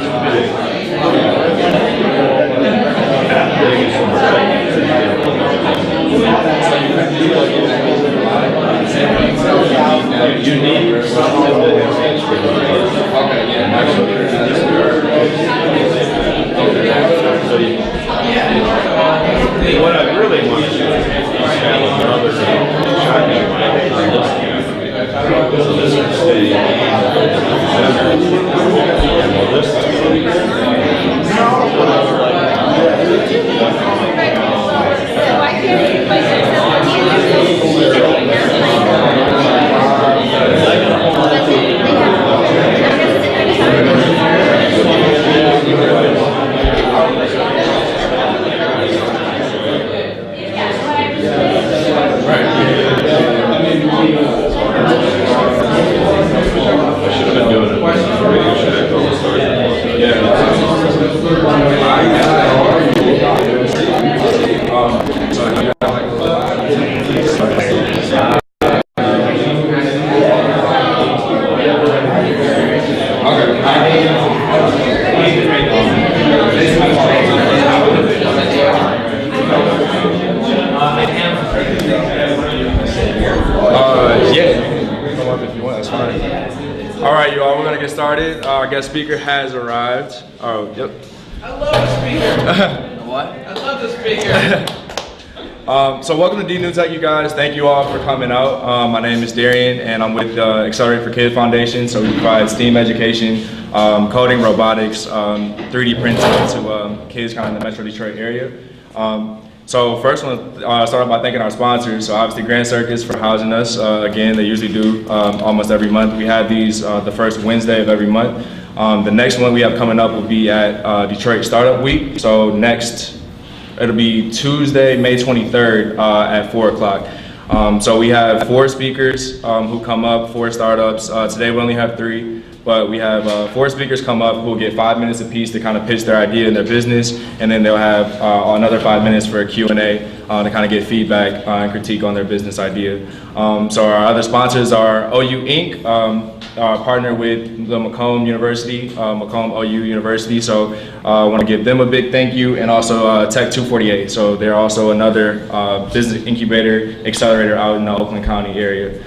What I really want to do is have another shotgun so this can stay Our guest speaker has arrived. Oh, yep. I love the speaker. What? I love the speaker. So welcome to DNewTech, you guys. Thank you all for coming out. My name is Darian, and I'm with Accelerate for Kids Foundation. So we provide STEAM education, coding, robotics, 3D printing to kids kind of in the Metro Detroit area. So first, I want to start off by thanking our sponsors. So obviously Grand Circus for housing us. Again, they usually do almost every month. We have these the first Wednesday of every month. The next one we have coming up will be at Detroit Startup Week. So it'll be Tuesday, May 23rd at 4 o'clock. So we have 4 speakers who come up, 4 startups. Today we only have 3. But we have 4 speakers come up who will get 5 minutes apiece to kind of pitch their idea and their business, and then they'll have another 5 minutes for a Q&A to kind of get feedback and critique on their business idea. So our other sponsors are OU Inc., partner with the Macomb University, Macomb OU University. So I want to give them a big thank you, and also Tech 248. So they're also another business incubator accelerator out in the Oakland County area.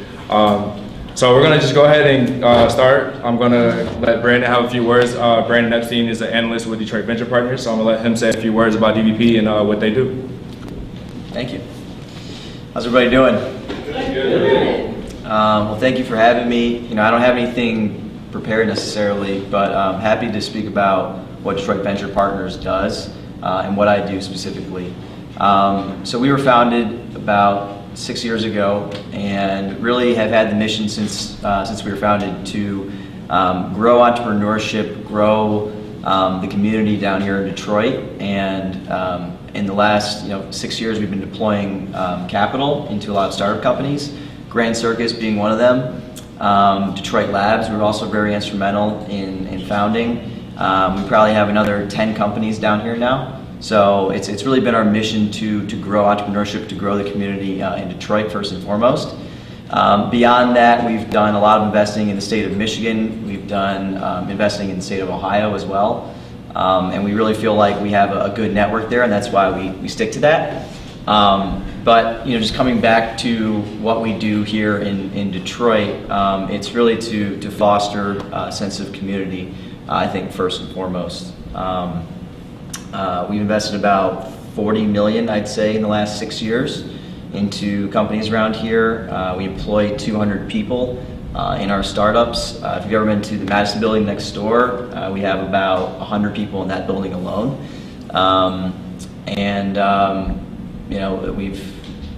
So we're gonna just go ahead and start. I'm gonna let Brandon have a few words. Brandon Epstein is an analyst with Detroit Venture Partners, so I'm gonna let him say a few words about DVP and what they do. Thank you. How's everybody doing? Good. Well, thank you for having me. You know, I don't have anything prepared necessarily, but I'm happy to speak about what Detroit Venture Partners does and what I do specifically. So we were founded about 6 years ago, and really have had the mission since we were founded to grow entrepreneurship, grow the community down here in Detroit. And in the last 6 years, we've been deploying capital into a lot of startup companies. Grand Circus being one of them. Detroit Labs, we were also very instrumental in founding. We probably have another 10 companies down here now. So it's really been our mission to grow entrepreneurship, to grow the community in Detroit first and foremost. Beyond that, we've done a lot of investing in the state of Michigan. We've done investing in the state of Ohio as well. And we really feel like we have a good network there, and that's why we stick to that. But just coming back to what we do here in Detroit, it's really to foster a sense of community, I think, first and foremost. We've invested about $40 million, I'd say, in the last 6 years into companies around here. We employ 200 people in our startups. If you've ever been to the Madison building next door, we have about 100 people in that building alone.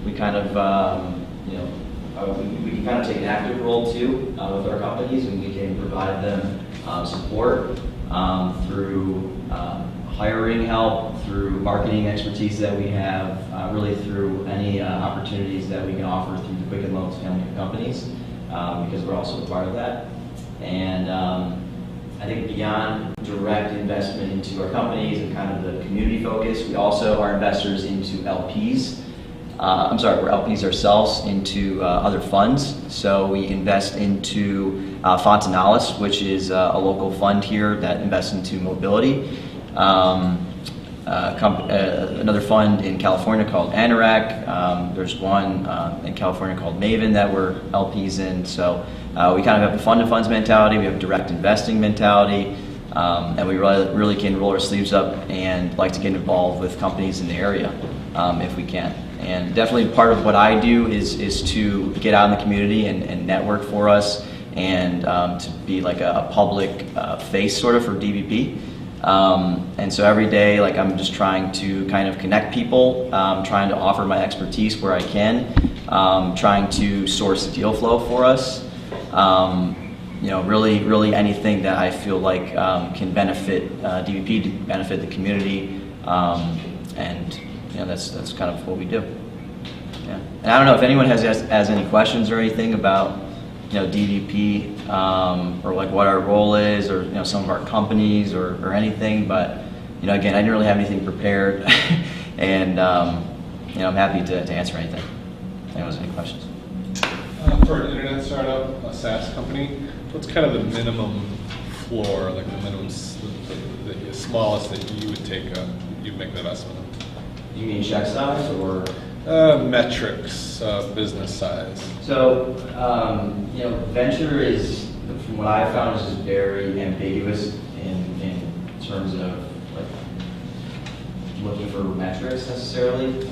We kind of take an active role too with our companies, and we can provide them support through hiring help, through marketing expertise that we have, really through any opportunities that we can offer through the Quicken Loans family of companies, because we're also a part of that. And I think beyond direct investment into our companies and kind of the community focus, we also are investors into LPs. we're LPs ourselves into other funds. So we invest into Analyst, which is a local fund here that invests into mobility. Another fund in California called Emerick. There's one in California called Maven that we're LPs in. So we kind of have a fund of funds mentality. We have a direct investing mentality. And we really can roll our sleeves up and like to get involved with companies in the area if we can. And definitely part of what I do is to get out in the community and network for us and to be like a public face sort of for DVP. And so every day, like I'm just trying to kind of connect people, trying to offer my expertise where I can, trying to source deal flow for us. Really anything that I feel like can benefit DVP, to benefit the community, and that's kind of what we do. Yeah, and I don't know if anyone has any questions or anything about DVP or like what our role is, or some of our companies or anything. But again, I didn't really have anything prepared, and I'm happy to answer anything. If anyone has any questions. For an internet startup, a SaaS company, what's kind of the minimum floor, like the minimum, the smallest that you would take you'd make the investment in? You mean check size or? Metrics, business size. So, venture is, from what I've found, is just very ambiguous in terms of like looking for metrics necessarily.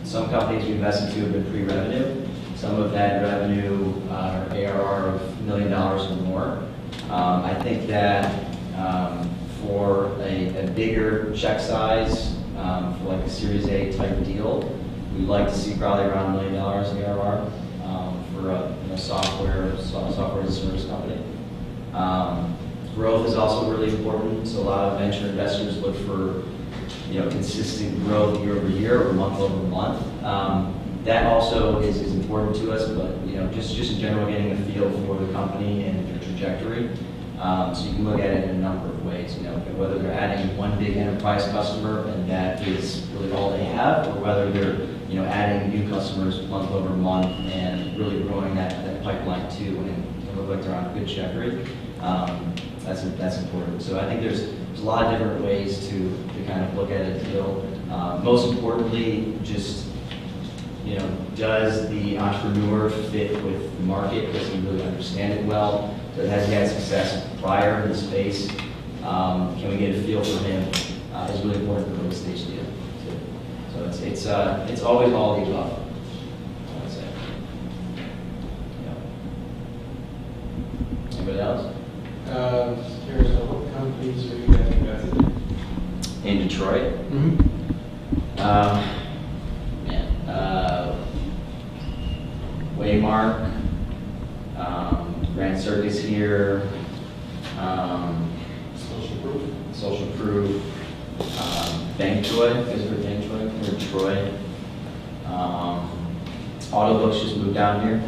Some companies we invest into have been pre-revenue. Some of that revenue or ARR of $1 million or more. I think that for a bigger check size, for like a Series A type deal, we'd like to see probably around $1 million ARR for a software as a service company. Growth is also really important. So a lot of venture investors look for consistent growth year over year or month over month. That also is important to us, but just in general, getting a feel for the company and their trajectory. So you can look at it in a number of ways. Whether they're adding one big enterprise customer and that is really all they have, or whether they're adding new customers month over month and really growing that pipeline too, and it look like they're on a good trajectory. That's important. So I think there's a lot of different ways to kind of look at a deal. Most importantly, just does the entrepreneur fit with the market? Does he really understand it well? Has he had success prior in the space? Can we get a feel for him? Is really important for a real estate deal too. So it's always all the above, I would say. Yeah. Anybody else? Just curious, what companies are you guys invested in? In Detroit? Mm-hmm. Waymark, Grand Circus here, Social Proof, Bank Troy, because we're Bank Troy, we're Detroit. Autobooks just moved down here.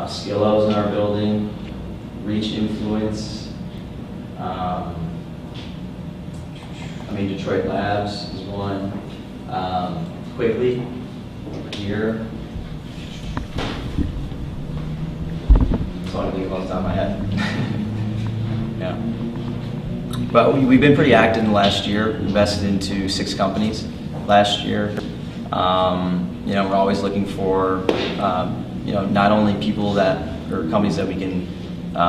Skillo's in our building. Reach Influence. Detroit Labs is one. Quickly here. That's all I can think of off the top of my head. Yeah. But we've been pretty active in the last year. Invested into 6 companies last year. We're always looking for not only people or companies that we can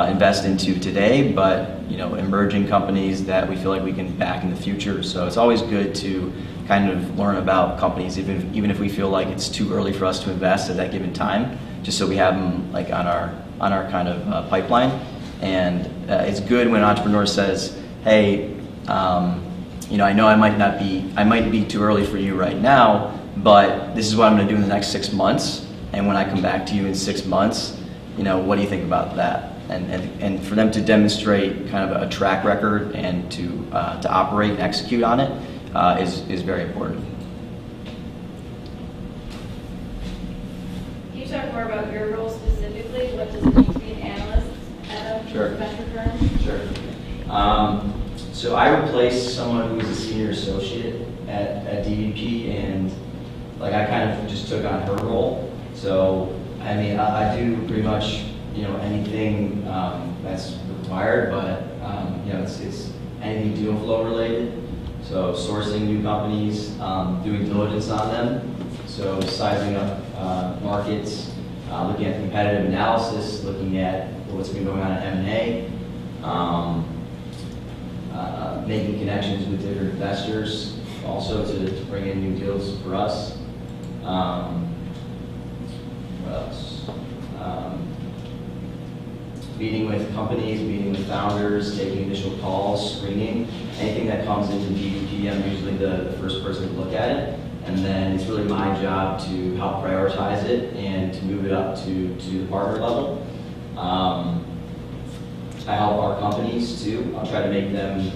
invest into today, but emerging companies that we feel like we can back in the future. So it's always good to kind of learn about companies, even if we feel like it's too early for us to invest at that given time, just so we have them like on our kind of pipeline. And it's good when an entrepreneur says, "Hey, I know I might be too early for you right now, but this is what I'm going to do in the next 6 months. And when I come back to you in 6 months, what do you think about that?" And for them to demonstrate kind of a track record and to operate and execute on it is very important. Can you talk more about your role specifically? What does it mean to be an analyst at a venture firm? Sure. So I replaced someone who was a senior associate at DVP, and like I kind of just took on her role. So I mean, I do pretty much, you know, anything that's required, but you know, it's anything deal flow related. So sourcing new companies, doing diligence on them, so sizing up markets, looking at competitive analysis, looking at what's been going on at M&A, making connections with different investors, also to bring in new deals for us. What else? Meeting with companies, meeting with founders, taking initial calls, screening. Anything that comes into DVP, I'm usually the first person to look at it. And then it's really my job to help prioritize it and to move it up to the partner level. I help our companies too. I'll try to make them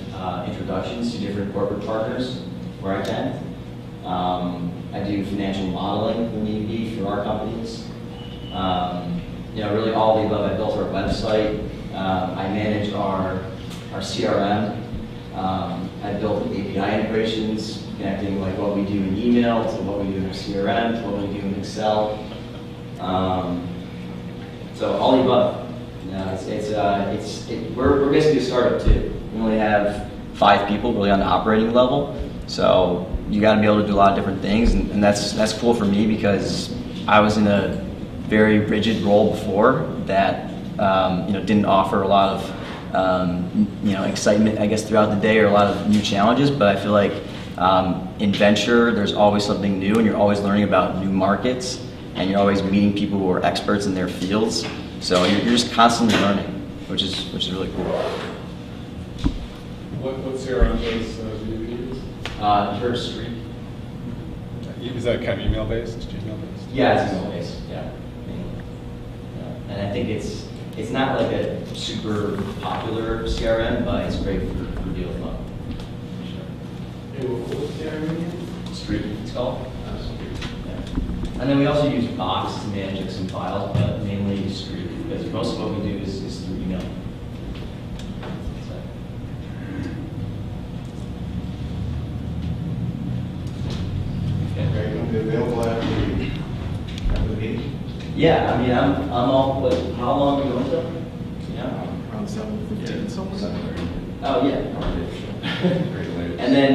introductions to different corporate partners where I can. I do financial modeling when need be for our companies. You know, really all the above. I built our website. I manage our CRM. I built API integrations, connecting like what we do in email to what we do in our CRM to what we do in Excel. So all the above. We're basically a startup too. We only have 5 people really on the operating level. So you got to be able to do a lot of different things, and that's cool for me because I was in a very rigid role before that you know, didn't offer a lot of you know, excitement, I guess, throughout the day or a lot of new challenges. But I feel like in venture, there's always something new, and you're always learning about new markets, and you're always meeting people who are experts in their fields. So you're just constantly learning, which is really cool. What CRM does DVP use? Her Street. Is that kind of email based, Gmail based? Yeah, it's email based. Yeah. And I think it's not like a super popular CRM, but it's great for deal flow. Hey, what was the area again? Street, it's called. Yeah. And then we also use Box to manage some files, but mainly Street, because most of what we do is through email. Are you going to be available after the meeting? Yeah, I mean, I'm all, but how long are we going to? Yeah. Around 7:15, something. Oh, yeah. And then,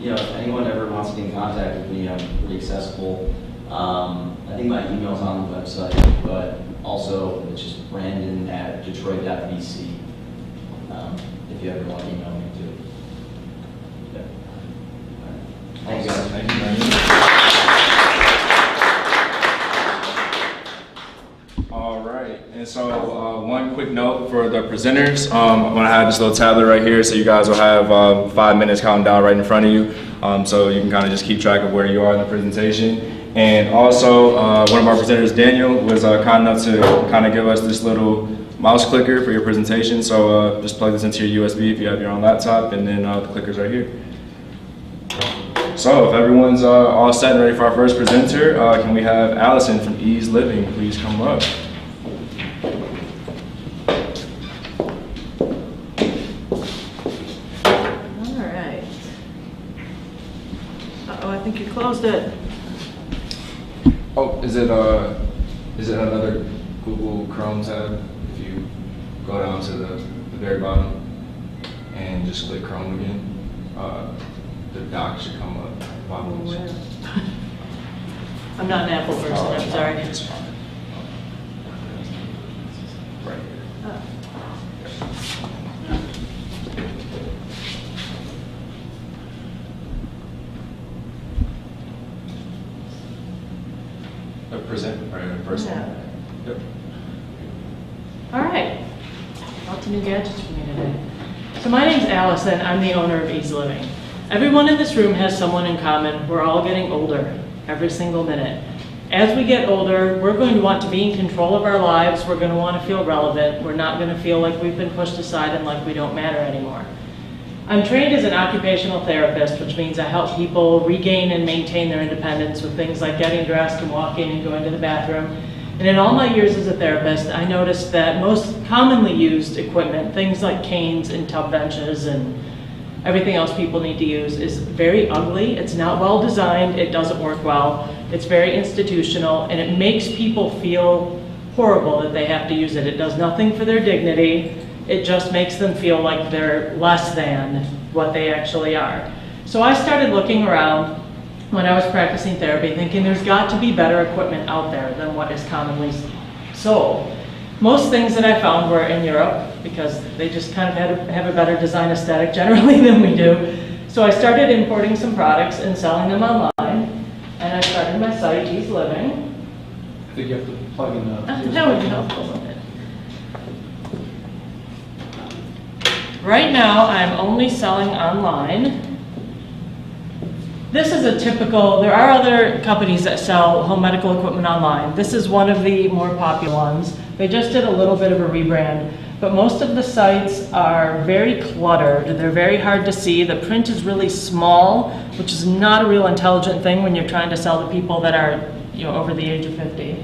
you know, if anyone ever wants to get in contact with me, I'm pretty accessible. I think my email's on the website, but also it's just brandon@detroit.vc. If you ever want to email me too. Yeah. All right. Thanks, guys. Thank you very much. All right, and so one quick note for the presenters. I'm gonna have this little tablet right here, so you guys will have 5 minutes counting down right in front of you, so you can kind of just keep track of where you are in the presentation. And also, one of our presenters, Daniel, was kind enough to kind of give us this little mouse clicker for your presentation. So just plug this into your USB if you have your own laptop, and then the clicker's right here. So if everyone's all set and ready for our first presenter, can we have Alison from Ease Living please come up? All right. Uh-oh, I think you closed it. Oh, is it another Google Chrome tab? If you go down to the very bottom and just click Chrome again, the dock should come up. Bottom. I'm not an Apple person, I'm sorry. It's fine. Right here. Present, right, first one. Yeah. Yep. All right. Lots of new gadgets for me today. So my name's Alison. I'm the owner of Ease Living. Everyone in this room has someone in common. We're all getting older every single minute. As we get older, we're going to want to be in control of our lives. We're going to want to feel relevant. We're not going to feel like we've been pushed aside and like we don't matter anymore. I'm trained as an occupational therapist, which means I help people regain and maintain their independence with things like getting dressed and walking and going to the bathroom. And in all my years as a therapist, I noticed that most commonly used equipment, things like canes and tub benches and Everything else people need to use is very ugly. It's not well designed. It doesn't work well. It's very institutional, and it makes people feel horrible that they have to use it. It does nothing for their dignity. It just makes them feel like they're less than what they actually are. So I started looking around when I was practicing therapy, thinking there's got to be better equipment out there than what is commonly sold. Most things that I found were in Europe, because they just kind of have a better design aesthetic generally than we do. So I started importing some products and selling them online, and I started my site, Ease Living. I think you have to plug in the. That would be helpful, wouldn't it? Right now, I'm only selling online. This is a typical, there are other companies that sell home medical equipment online. This is one of the more popular ones. They just did a little bit of a rebrand, but most of the sites are very cluttered. They're very hard to see. The print is really small, which is not a real intelligent thing when you're trying to sell to people that are, over the age of 50.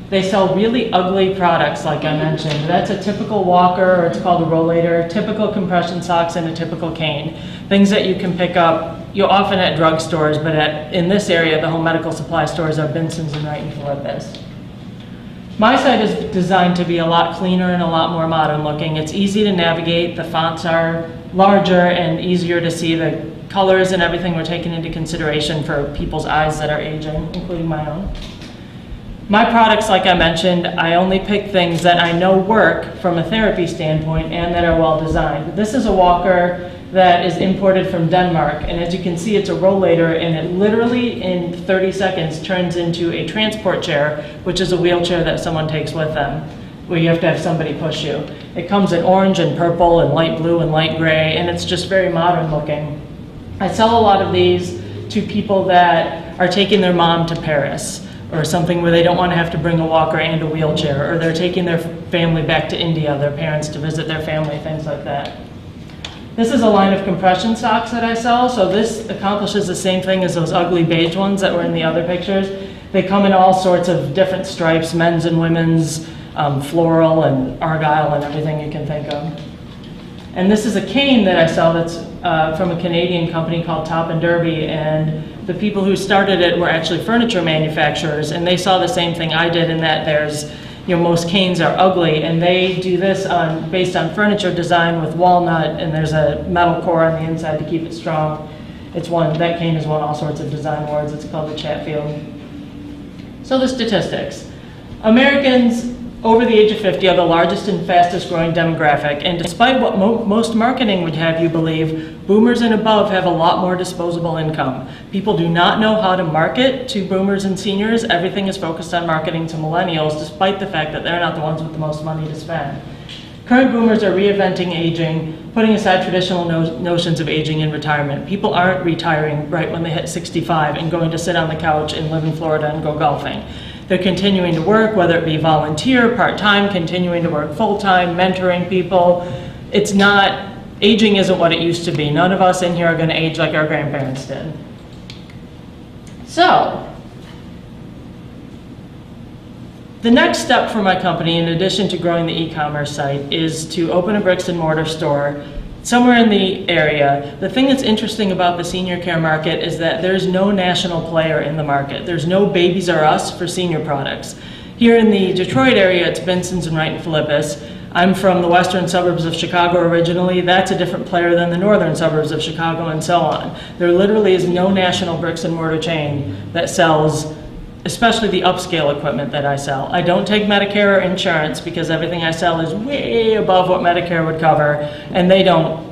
They sell really ugly products, like I mentioned. That's a typical walker, or it's called a rollator, typical compression socks, and a typical cane. Things that you can pick up, often at drugstores, but in this area, the home medical supply stores are Benson's and Wright and Philippus. My site is designed to be a lot cleaner and a lot more modern looking. It's easy to navigate. The fonts are larger and easier to see. The colors and everything were taken into consideration for people's eyes that are aging, including my own. My products, like I mentioned, I only pick things that I know work from a therapy standpoint and that are well designed. This is a walker that is imported from Denmark, and as you can see, it's a rollator, and it literally in 30 seconds turns into a transport chair, which is a wheelchair that someone takes with them, where you have to have somebody push you. It comes in orange and purple and light blue and light gray, and it's just very modern looking. I sell a lot of these to people that are taking their mom to Paris, or something where they don't want to have to bring a walker and a wheelchair, or they're taking their family back to India, their parents to visit their family, things like that. This is a line of compression socks that I sell, so this accomplishes the same thing as those ugly beige ones that were in the other pictures. They come in all sorts of different stripes, men's and women's, floral and argyle and everything you can think of. And this is a cane that I sell that's from a Canadian company called Top and Derby, and the people who started it were actually furniture manufacturers, and they saw the same thing I did in that there's, most canes are ugly, and they do this based on furniture design with walnut, and there's a metal core on the inside to keep it strong. That cane has won all sorts of design awards. It's called the Chatfield. So the statistics. Americans over the age of 50 are the largest and fastest growing demographic, and despite what most marketing would have you believe, boomers and above have a lot more disposable income. People do not know how to market to boomers and seniors. Everything is focused on marketing to millennials, despite the fact that they're not the ones with the most money to spend. Current boomers are reinventing aging, putting aside traditional notions of aging in retirement. People aren't retiring right when they hit 65 and going to sit on the couch and live in Florida and go golfing. They're continuing to work, whether it be volunteer, part-time, continuing to work full-time, mentoring people. Aging isn't what it used to be. None of us in here are going to age like our grandparents did. So, the next step for my company, in addition to growing the e-commerce site, is to open a bricks and mortar store somewhere in the area. The thing that's interesting about the senior care market is that there's no national player in the market. There's no Babies R Us for senior products. Here in the Detroit area, it's Benson's and Wright and Philippus. I'm from the western suburbs of Chicago originally. That's a different player than the northern suburbs of Chicago, and so on. There literally is no national bricks and mortar chain that sells, especially the upscale equipment that I sell. I don't take Medicare or insurance because everything I sell is way above what Medicare would cover, and they don't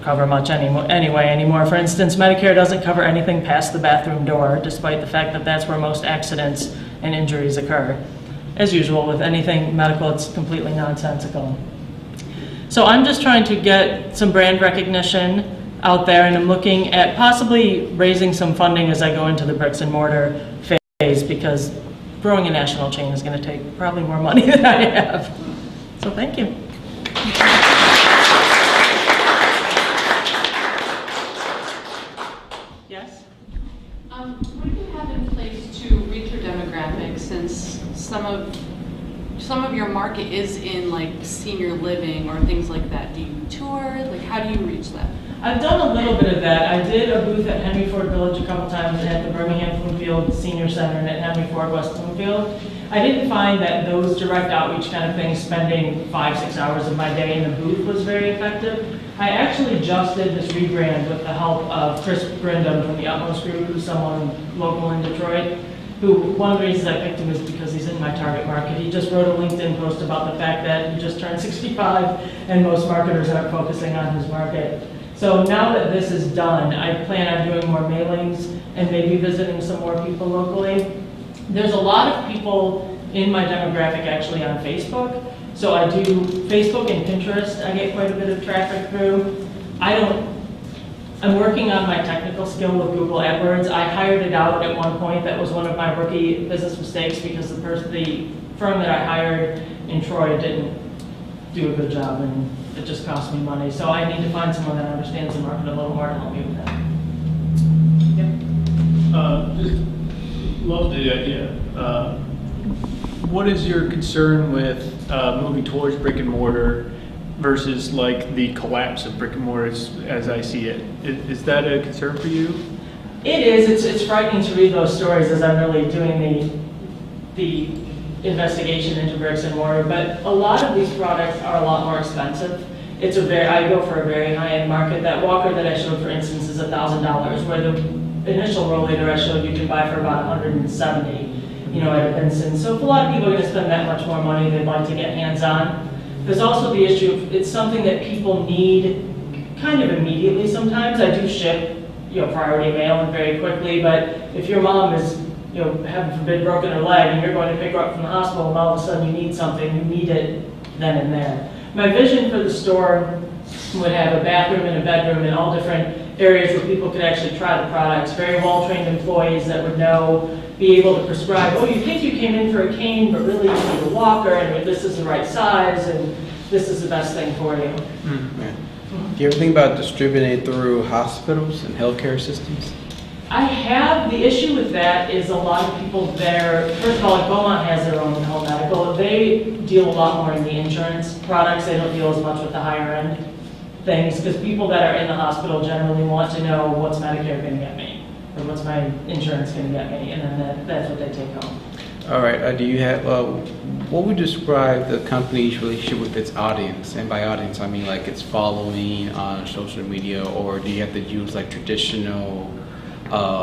cover much anymore. For instance, Medicare doesn't cover anything past the bathroom door, despite the fact that that's where most accidents and injuries occur. As usual, with anything medical, it's completely nonsensical. So I'm just trying to get some brand recognition out there, and I'm looking at possibly raising some funding as I go into the bricks and mortar phase, because growing a national chain is going to take probably more money than I have. So thank you. Yes? What do you have in place to reach your demographics, since some of your market is in like senior living or things like that? Do you tour? Like, how do you I've done a little bit of that. I did a booth at Henry Ford Village a couple times and at the Birmingham Bloomfield Senior Center and at Henry Ford West Bloomfield. I didn't find that those direct outreach kind of things, spending 5-6 hours of my day in the booth was very effective. I actually just did this rebrand with the help of Chris Brindham from the Utmost Group, who's someone local in Detroit, who, one of the reasons I picked him is because he's in my target market. He just wrote a LinkedIn post about the fact that he just turned 65 and most marketers aren't focusing on his market. So now that this is done, I plan on doing more mailings and maybe visiting some more people locally. There's a lot of people in my demographic actually on Facebook. So I do Facebook and Pinterest. I get quite a bit of traffic through. I'm working on my technical skill with Google AdWords. I hired it out at one point. That was one of my rookie business mistakes because the firm that I hired in Troy didn't do a good job and it just cost me money. So I need to find someone that understands the market a little more to help me with that. Just love the idea. What is your concern with moving towards brick and mortar versus like the collapse of brick and mortar as I see it? Is that a concern for you? It is. It's frightening to read those stories as I'm really doing the investigation into bricks and mortar. But a lot of these products are a lot more expensive. I go for a very high-end market. That walker that I showed, for instance, is $1,000, where the initial rollator I showed you can buy for about $170. At Benson. So if a lot of people are going to spend that much more money, they'd like to get hands-on. There's also the issue of it's something that people need kind of immediately sometimes. I do ship, priority mail and very quickly, but if your mom is, heaven forbid, broken her leg and you're going to pick her up from the hospital and all of a sudden you need something, you need it then and there. My vision for the store would have a bathroom and a bedroom and all different areas where people could actually try the products. Very well-trained employees that would be able to prescribe, oh, you think you came in for a cane, but really you need a walker, and this is the right size, and this is the best thing for you. Do you ever think about distributing through hospitals and healthcare systems? I have. The issue with that is a lot of people there, first of all, like Beaumont has their own home medical. They deal a lot more in the insurance products. They don't deal as much with the higher end things, because people that are in the hospital generally want to know what's Medicare going to get me, or what's my insurance going to get me, and then that's what they take home. All right. Do you have, what would you describe the company's relationship with its audience? And by audience, I mean like its following on social media, or do you have to use like traditional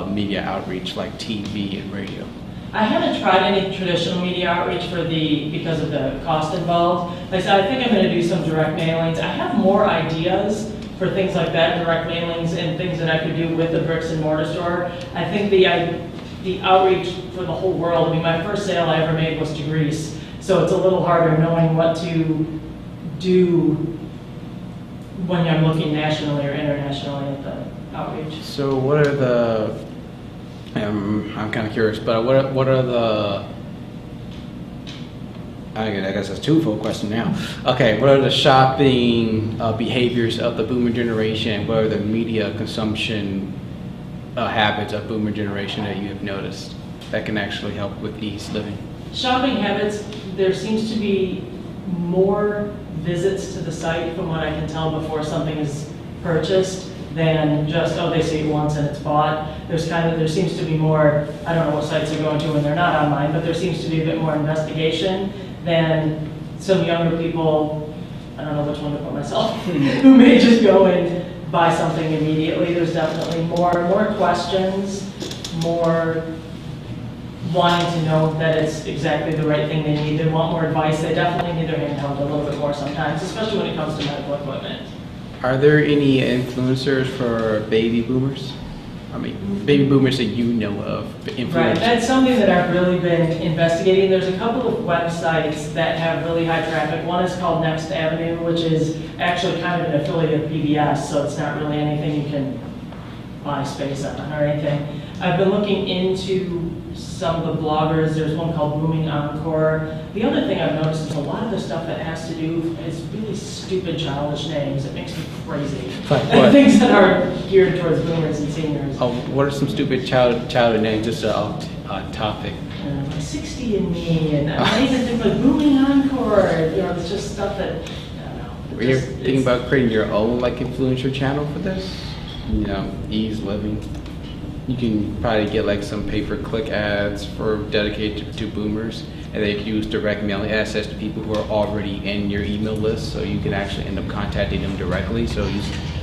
media outreach like TV and radio? I haven't tried any traditional media outreach because of the cost involved. Like I said, I think I'm going to do some direct mailings. I have more ideas for things like that, direct mailings and things that I could do with the bricks and mortar store. I think the outreach for the whole world, my first sale I ever made was to Greece, so it's a little harder knowing what to do when I'm looking nationally or internationally at the outreach. So what are the, I'm kind of curious, but what are the, I guess that's a twofold question now. Okay, what are the shopping behaviors of the boomer generation? What are the media consumption habits of boomer generation that you have noticed that can actually help with ease living? Shopping habits, there seems to be more visits to the site from what I can tell before something is purchased than just, oh, they see it once and it's bought. There seems to be more, I don't know what sites they're going to when they're not online, but there seems to be a bit more investigation than some younger people, I don't know which one to put myself, who may just go and buy something immediately. There's definitely more questions, more wanting to know that it's exactly the right thing they need. They want more advice. They definitely need their hand held a little bit more sometimes, especially when it comes to medical equipment. Are there any influencers for baby boomers? I mean, baby boomers that you know of, influencers? Right, that's something that I've really been investigating. There's a couple of websites that have really high traffic. One is called Next Avenue, which is actually kind of an affiliate of PBS, so it's not really anything you can buy space on or anything. I've been looking into some of the bloggers. There's one called Booming Encore. The other thing I've noticed is a lot of the stuff that has to do is really stupid, childish names. It makes me crazy. Like what? Things that are geared towards boomers and seniors. Oh, what are some stupid childhood names, just off topic? 60 and Me, and amazing things like Booming Encore. It's just stuff that, I don't know. Were you thinking about creating your own like influencer channel for this? You know, ease living. You can probably get like some pay-per-click ads for dedicated to boomers, and they use direct mailing access to people who are already in your email list, so you can actually end up contacting them directly. So you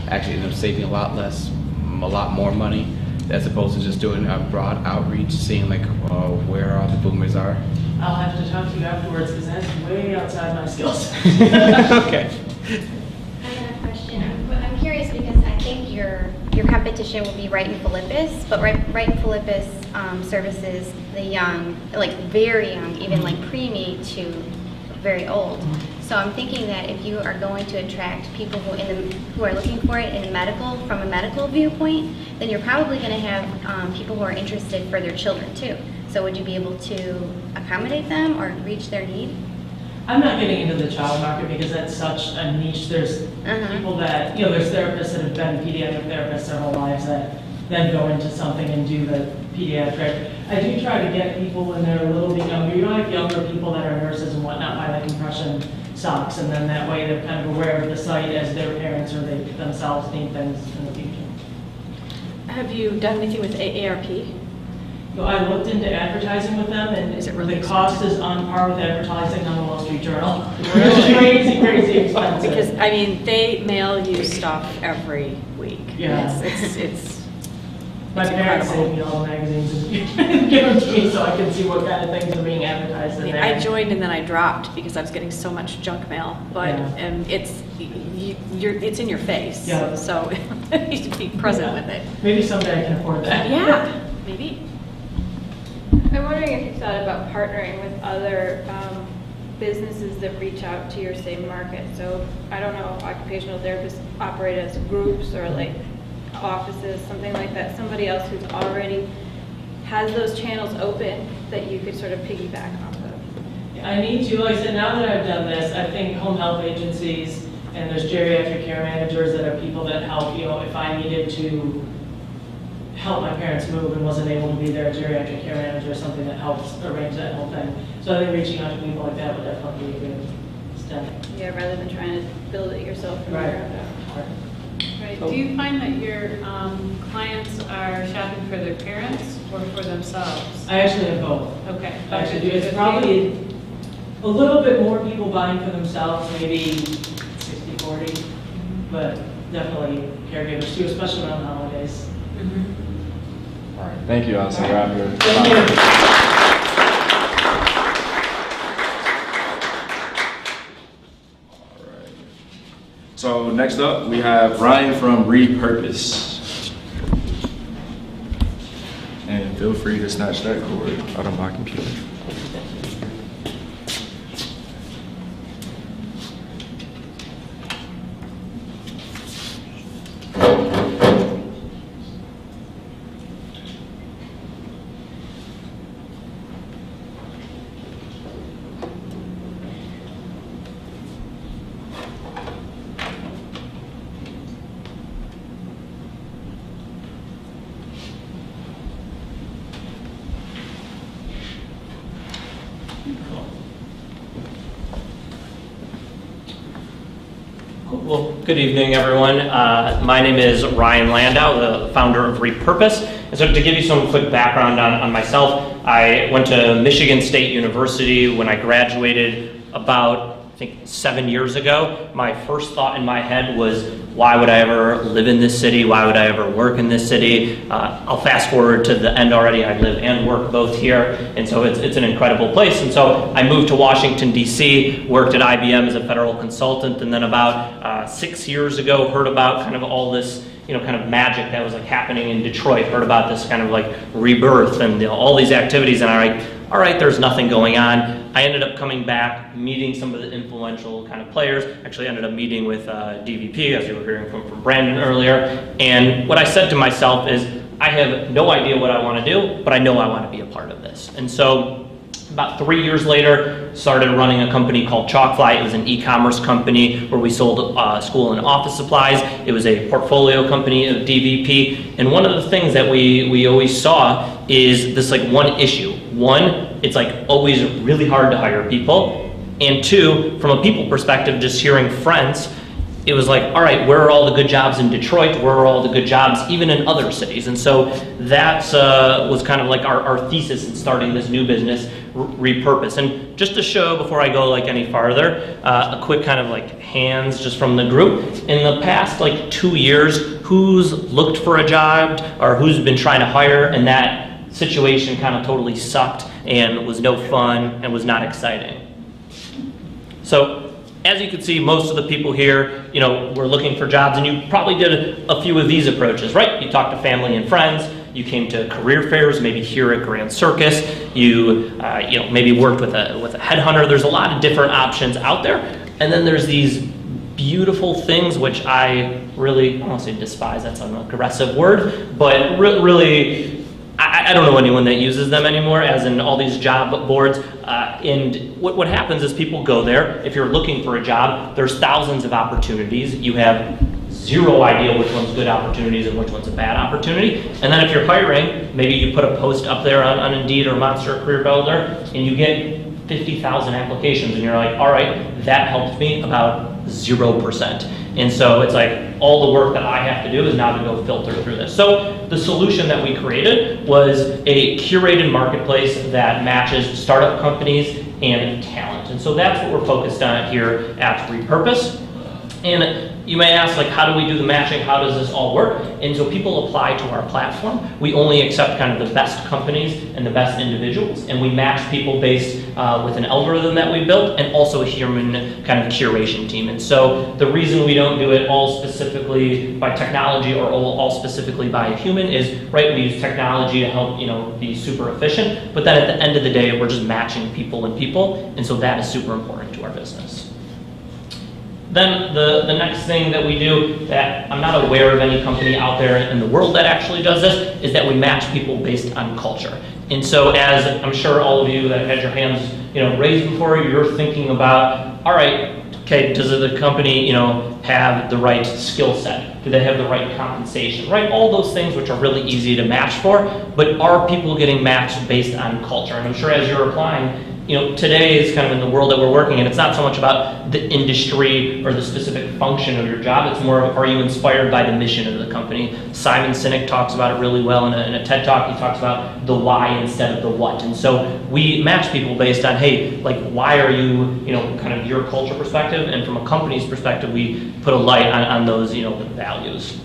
actually end up saving a lot more money, as opposed to just doing a broad outreach, seeing like where all the boomers are. I'll have to talk to you afterwards because that's way outside my skills. Okay. I have a question. I'm curious because I think your competition will be Right in Philippus, but Right in Philippus services the young, like very young, even like preemie to very old. So I'm thinking that if you are going to attract people who are looking for it from a medical viewpoint, then you're probably going to have people who are interested for their children too. So would you be able to accommodate them or reach their need? I'm not getting into the child market because that's such a niche. There's people that, there's therapists that have been pediatric therapists their whole lives that then go into something and do the pediatric. I do try to get people when they're a little bit younger. You like younger people that are nurses and whatnot buy the compression socks, and then that way they're kind of aware of the site as their parents or they themselves need things in the future. Have you done anything with AARP? So I looked into advertising with them, and the cost is on par with advertising on the Wall Street Journal. It's crazy expensive. Because, I mean, they mail you stuff every week. Yeah. It's My parents save me all the magazines and give them to me so I can see what kind of things are being advertised in there. I joined and then I dropped because I was getting so much junk mail. But it's in your face. Yeah. So you need to be present with it. Maybe someday I can afford that. Yeah, maybe. I'm wondering if you thought about partnering with other businesses that reach out to your same market. So I don't know if occupational therapists operate as groups or like offices, something like that. Somebody else who's already has those channels open that you could sort of piggyback off of. I need to, like I said, now that I've done this, I think home health agencies and there's geriatric care managers that are people that help, if I needed to help my parents move and wasn't able to be there, a geriatric care manager or something that helps arrange that whole thing. So I think reaching out to people like that would definitely be a good step. Yeah, rather than trying to build it yourself from the ground up. Right. Do you find that your clients are shopping for their parents or for themselves? I actually have both. Okay. Actually, it's probably a little bit more people buying for themselves, maybe 60-40, but definitely caregivers too, especially around the holidays. All right, thank you, Alison. We're out here. Thank you. All right. So next up, we have Ryan from Repurpose. And feel free to snatch that cord out of my computer. Well, good evening, everyone. My name is Ryan Landau, the founder of Repurpose. And so to give you some quick background on myself, I went to Michigan State University when I graduated about, I think, 7 years ago. My first thought in my head was, why would I ever live in this city? Why would I ever work in this city? I'll fast forward to the end already. I live and work both here, and so it's an incredible place. And so I moved to Washington, D.C., worked at IBM as a federal consultant, and then about 6 years ago heard about kind of all this kind of magic that was like happening in Detroit, heard about this kind of like rebirth and all these activities, and I'm like, all right, there's nothing going on. I ended up coming back, meeting some of the influential kind of players. Actually ended up meeting with DVP, as you were hearing from Brandon earlier. And what I said to myself is, I have no idea what I want to do, but I know I want to be a part of this. And so about 3 years later, started running a company called Chalkfly. It was an e-commerce company where we sold school and office supplies. It was a portfolio company of DVP. And one of the things that we always saw is this like one issue. One, it's like always really hard to hire people. And two, from a people perspective, just hearing friends, it was like, all right, where are all the good jobs in Detroit? Where are all the good jobs even in other cities? And so that was kind of like our thesis in starting this new business, Repurpose. And just to show, before I go like any farther, a quick kind of like hands just from the group. In the past like 2 years, who's looked for a job or who's been trying to hire and that situation kind of totally sucked and was no fun and was not exciting? So, as you can see, most of the people here, were looking for jobs, and you probably did a few of these approaches, right? You talked to family and friends, you came to career fairs, maybe here at Grand Circus, you maybe worked with a headhunter. There's a lot of different options out there, and then there's these beautiful things, which I really, I don't want to say despise, that's an aggressive word, but really, I don't know anyone that uses them anymore, as in all these job boards. And what happens is people go there. If you're looking for a job, there's thousands of opportunities. You have zero idea which one's good opportunities and which one's a bad opportunity. And then if you're hiring, maybe you put a post up there on Indeed or Monster Career Builder, and you get 50,000 applications, and you're like, all right, that helped me about 0%. And so it's like all the work that I have to do is now to go filter through this. So the solution that we created was a curated marketplace that matches startup companies and talent. And so that's what we're focused on here at Repurpose. And you may ask, like, how do we do the matching? How does this all work? And so people apply to our platform. We only accept kind of the best companies and the best individuals, and we match people based with an algorithm that we built and also a human kind of curation team. And so the reason we don't do it all specifically by technology or all specifically by a human is, right, we use technology to help, be super efficient, but then at the end of the day, we're just matching people and people, and so that is super important to our business. Then the next thing that we do that I'm not aware of any company out there in the world that actually does this is that we match people based on culture. And so as I'm sure all of you that had your hands raised before, you're thinking about, all right, okay, does the company have the right skill set? Do they have the right compensation? Right, all those things which are really easy to match for, but are people getting matched based on culture? And I'm sure as you're applying, today is kind of in the world that we're working in, it's not so much about the industry or the specific function of your job, it's more of, are you inspired by the mission of the company? Simon Sinek talks about it really well in a TED Talk. He talks about the why instead of the what. And so we match people based on, hey, like, why are you, kind of your culture perspective, and from a company's perspective, we put a light on those, values.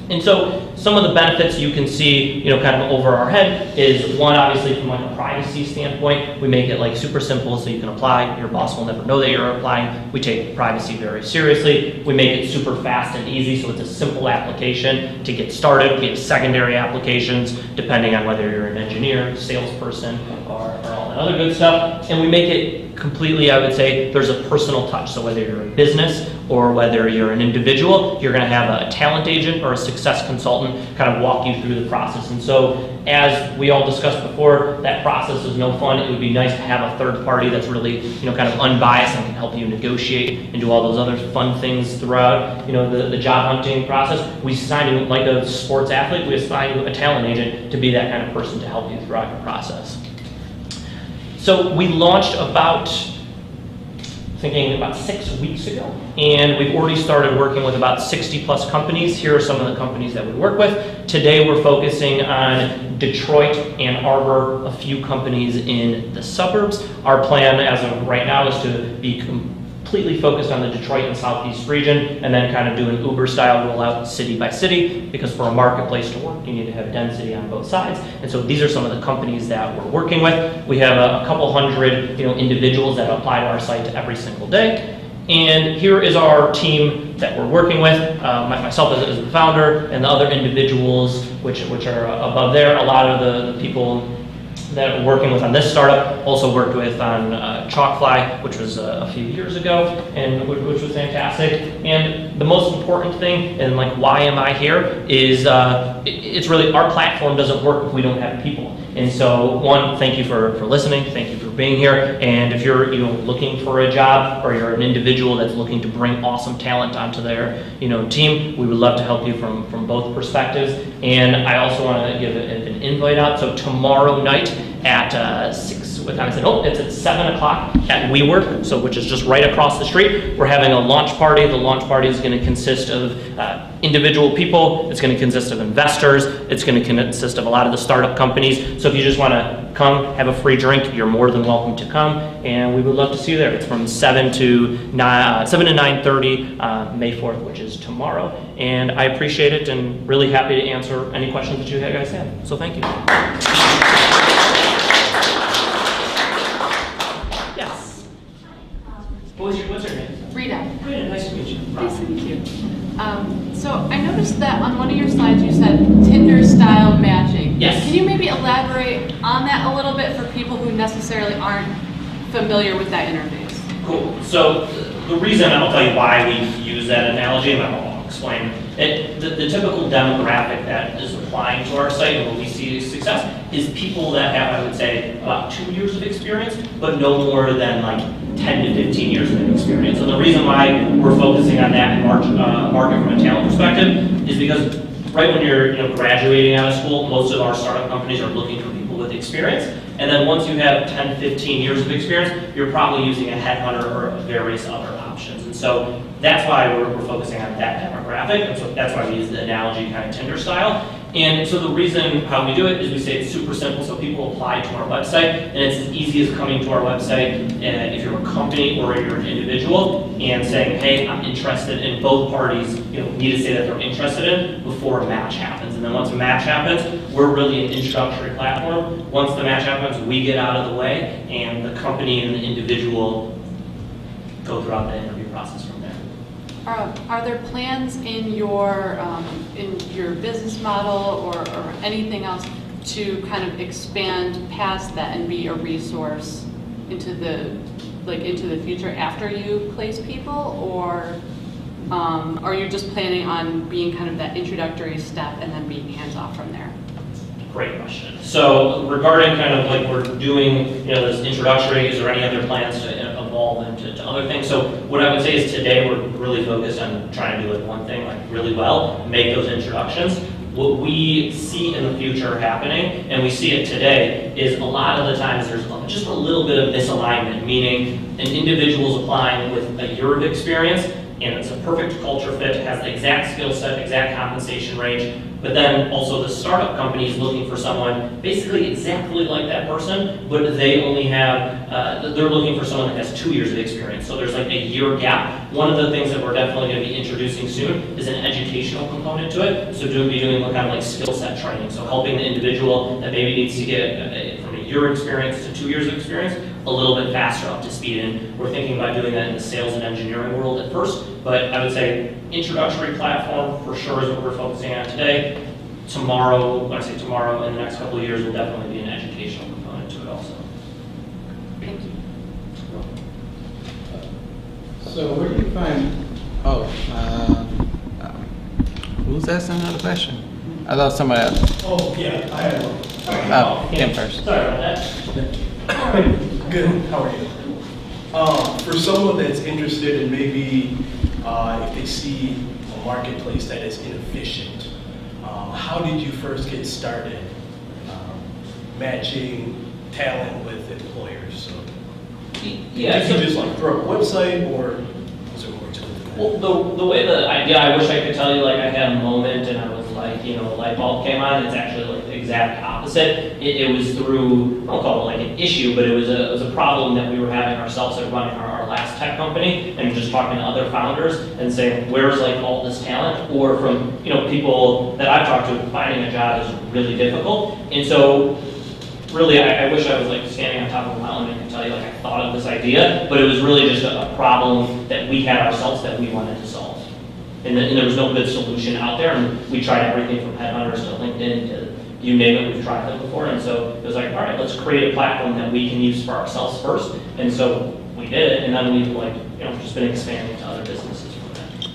And so some of the benefits you can see, kind of over our head is one, obviously from like a privacy standpoint, we make it like super simple so you can apply. Your boss will never know that you're applying. We take privacy very seriously. We make it super fast and easy, so it's a simple application to get started. We have secondary applications depending on whether you're an engineer, salesperson, or all that other good stuff. And we make it completely, I would say, there's a personal touch. So whether you're a business or whether you're an individual, you're going to have a talent agent or a success consultant kind of walk you through the process. And so as we all discussed before, that process is no fun. It would be nice to have a third party that's really, kind of unbiased and can help you negotiate and do all those other fun things throughout, the job hunting process. We assign you, like a sports athlete, we assign you a talent agent to be that kind of person to help you throughout your process. So we launched about 6 weeks ago, and we've already started working with about 60 plus companies. Here are some of the companies that we work with. Today we're focusing on Detroit, Ann Arbor, a few companies in the suburbs. Our plan as of right now is to be completely focused on the Detroit and Southeast region, and then kind of do an Uber-style rollout city by city, because for a marketplace to work, you need to have density on both sides. And so these are some of the companies that we're working with. We have a couple hundred, individuals that apply to our site every single day. And here is our team that we're working with. Myself as the founder, and the other individuals which are above there. A lot of the people that we're working with on this startup also worked with on Chalkfly, which was a few years ago, and which was fantastic. And the most important thing, and like why am I here, is it's really our platform doesn't work if we don't have people. And so, one, thank you for listening, thank you for being here, and if you're looking for a job, or you're an individual that's looking to bring awesome talent onto their team, we would love to help you from both perspectives. And I also want to give an invite out. So tomorrow night at 6 what time? I said, oh, it's at 7 o'clock at WeWork, so which is just right across the street. We're having a launch party. The launch party is going to consist of individual people. It's going to consist of investors. It's going to consist of a lot of the startup companies. So if you just want to come, have a free drink, you're more than welcome to come, and we would love to see you there. It's from 7 to 9:30, May 4th, which is tomorrow. And I appreciate it and really happy to answer any questions that you guys have. So thank you. Yes. What's your name? Rita. Rita, nice to meet you. Nice to meet you. So I noticed that on one of your slides you said Tinder-style matching. Yes. Can you maybe elaborate on that a little bit for people who necessarily aren't familiar with that interface? Cool. So the reason, I'll tell you why we use that analogy, and I'll explain it. The typical demographic that is applying to our site and what we see as success is people that have, I would say, about 2 years of experience, but no more than like 10 to 15 years of experience. And the reason why we're focusing on that market from a talent perspective is because right when you're graduating out of school, most of our startup companies are looking for people with experience. And then once you have 10, 15 years of experience, you're probably using a headhunter or various other options. And so that's why we're focusing on that demographic. And so that's why we use the analogy kind of Tinder style. And so the reason how we do it is we say it's super simple, so people apply to our website, and it's as easy as coming to our website if you're a company or you're an individual and saying, hey, I'm interested, and both parties need to say that they're interested in before a match happens. And then once a match happens, we're really an introductory platform. Once the match happens, we get out of the way, and the company and the individual go throughout the interview process from there. Are there plans in your business model or anything else to kind of expand past that and be a resource into the future after you place people, or are you just planning on being kind of that introductory step and then being hands off from there? Great question. So regarding kind of like we're doing, this introductory, is there any other plans to evolve into other things? So what I would say is today we're really focused on trying to do like one thing like really well, make those introductions. What we see in the future happening, and we see it today, is a lot of the times there's just a little bit of misalignment, meaning an individual's applying with a year of experience, and it's a perfect culture fit, has the exact skill set, exact compensation range, but then also the startup company is looking for someone basically exactly like that person, but they only have, they're looking for someone that has 2 years of experience. So there's like a year gap. One of the things that we're definitely going to be introducing soon is an educational component to it. So we'll be doing kind of like skill set training. So helping the individual that maybe needs to get from a year experience to 2 years of experience a little bit faster up to speed. And we're thinking about doing that in the sales and engineering world at first. But I would say introductory platform for sure is what we're focusing on today. Tomorrow, when I say tomorrow, in the next couple of years, will definitely be an educational component to it also. Thank you. So where do you find, who's asking another question? I thought somebody else. Oh, yeah, I have one. Oh, him first. Sorry about that. Good, how are you? For someone that's interested in maybe if they see a marketplace that is inefficient, how did you first get started matching talent with employers? So, yeah, did you just like throw a website, or was there more to it? Well, the way that I wish I could tell you like I had a moment and I was like, a light bulb came on. It's actually like the exact opposite. It was through, I don't call it like an issue, but it was a problem that we were having ourselves at running our last tech company, and just talking to other founders and saying, where's like all this talent? Or from people that I've talked to, finding a job is really difficult. And so really, I wish I was like standing on top of a mountain and could tell you like I thought of this idea, but it was really just a problem that we had ourselves that we wanted to solve. And there was no good solution out there, and we tried everything from headhunters to LinkedIn to you name it, we've tried them before. And so it was like, all right, let's create a platform that we can use for ourselves first. And so we did it, and then we've just been expanding to other businesses from that.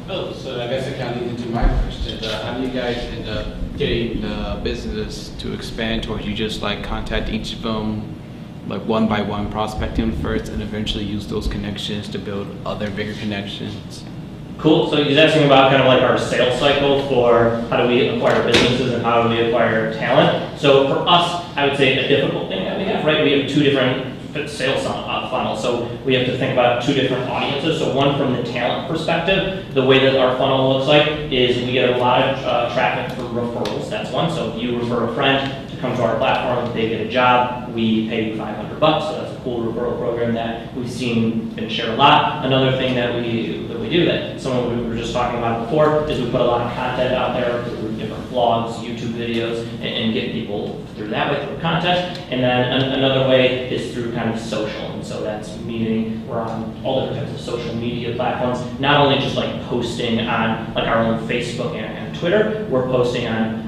Oh, so I guess it kind of leads into my question. How do you guys end up getting the business to expand, or you just like contact each of them like one by one, prospecting first, and eventually use those connections to build other bigger connections? Cool. So he's asking about kind of like our sales cycle for how do we acquire businesses and how do we acquire talent. So for us, I would say a difficult thing right, we have two different sales funnels, so we have to think about two different audiences. So one from the talent perspective, the way that our funnel looks like is we get a lot of traffic from referrals. That's one. So if you refer a friend to come to our platform, they get a job, we pay you $500. So that's a cool referral program that we've seen been shared a lot. Another thing that we do that someone we were just talking about before is we put a lot of content out there through different vlogs, YouTube videos, and get people through that way through content. And then another way is through kind of social. And so that's meaning we're on all different types of social media platforms, not only just like posting on like our own Facebook and Twitter, we're posting on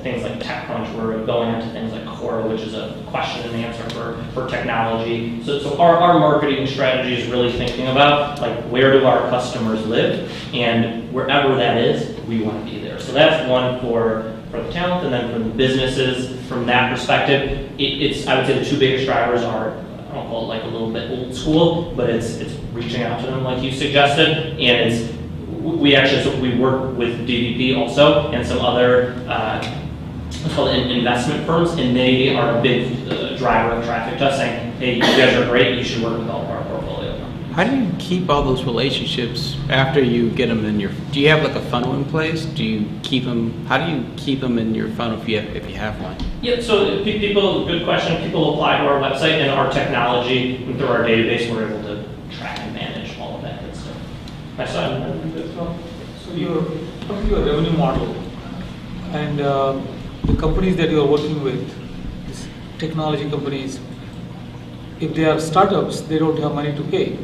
things like TechCrunch, we're going into things like Quora, which is a question and answer for technology. So our marketing strategy is really thinking about like where do our customers live, and wherever that is, we want to be there. So that's one for the talent, and then for the businesses, from that perspective, it's I would say the two biggest drivers are, I don't call it like a little bit old school, but it's reaching out to them like you suggested, and it's we work with DVP also and some other let's call it investment firms, and they are a big driver of traffic to us, saying, hey, you guys are great, you should work with all of our portfolio. How do you keep all those relationships after you get them in your? Do you have like a funnel in place? Do you keep them? How do you keep them in your funnel if you have one? Yeah, so people, good question. People apply to our website, and our technology and through our database, we're able to track and manage all of that good stuff. My son. So you're coming to a revenue model, and the companies that you are working with, these technology companies, if they are startups, they don't have money to pay.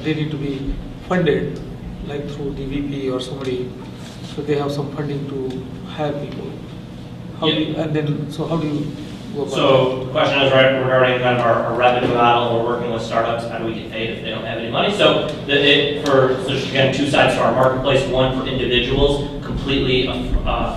They need to be funded, like through DVP or somebody, so they have some funding to hire people. How do you go about So the question is right regarding kind of our revenue model. We're working with startups. How do we get paid if they don't have any money? So there's again two sides to our marketplace. One for individuals, completely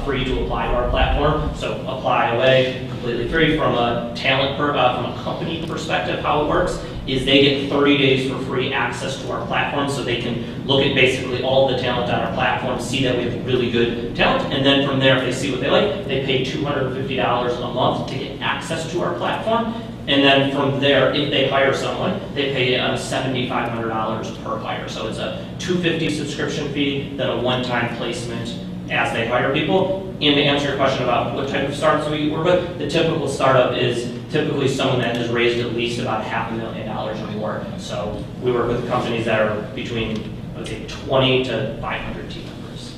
free to apply to our platform. So apply away, completely free. From a talent from a company perspective, how it works is they get 30 days for free access to our platform, so they can look at basically all the talent on our platform, see that we have really good talent, and then from there, if they see what they like, they pay $250 a month to get access to our platform. And then from there, if they hire someone, they pay $7,500 per hire. So it's a $250 subscription fee, then a one-time placement as they hire people. And to answer your question about what type of startups we work with, the typical startup is typically someone that has raised at least about $500,000 or more. So we work with companies that are between, I would say, 20 to 500 team members.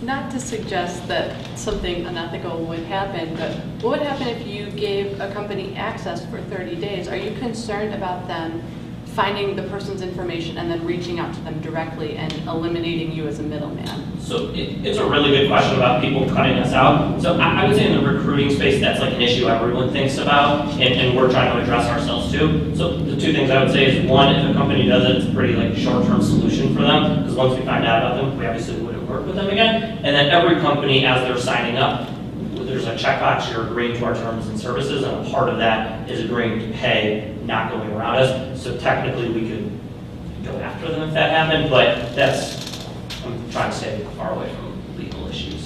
Not to suggest that something unethical would happen, but what would happen if you gave a company access for 30 days? Are you concerned about them finding the person's information and then reaching out to them directly and eliminating you as a middleman? So it's a really good question about people cutting us out. So I would say in the recruiting space, that's like an issue everyone thinks about, and we're trying to address ourselves too. So the two things I would say is, one, if a company does it, it's a pretty like short-term solution for them, because once we find out about them, we obviously wouldn't work with them again. And then every company, as they're signing up, there's a checkbox, you're agreeing to our terms and services, and a part of that is agreeing to pay, not going around us. So technically we could go after them if that happened, but I'm trying to stay far away from legal issues.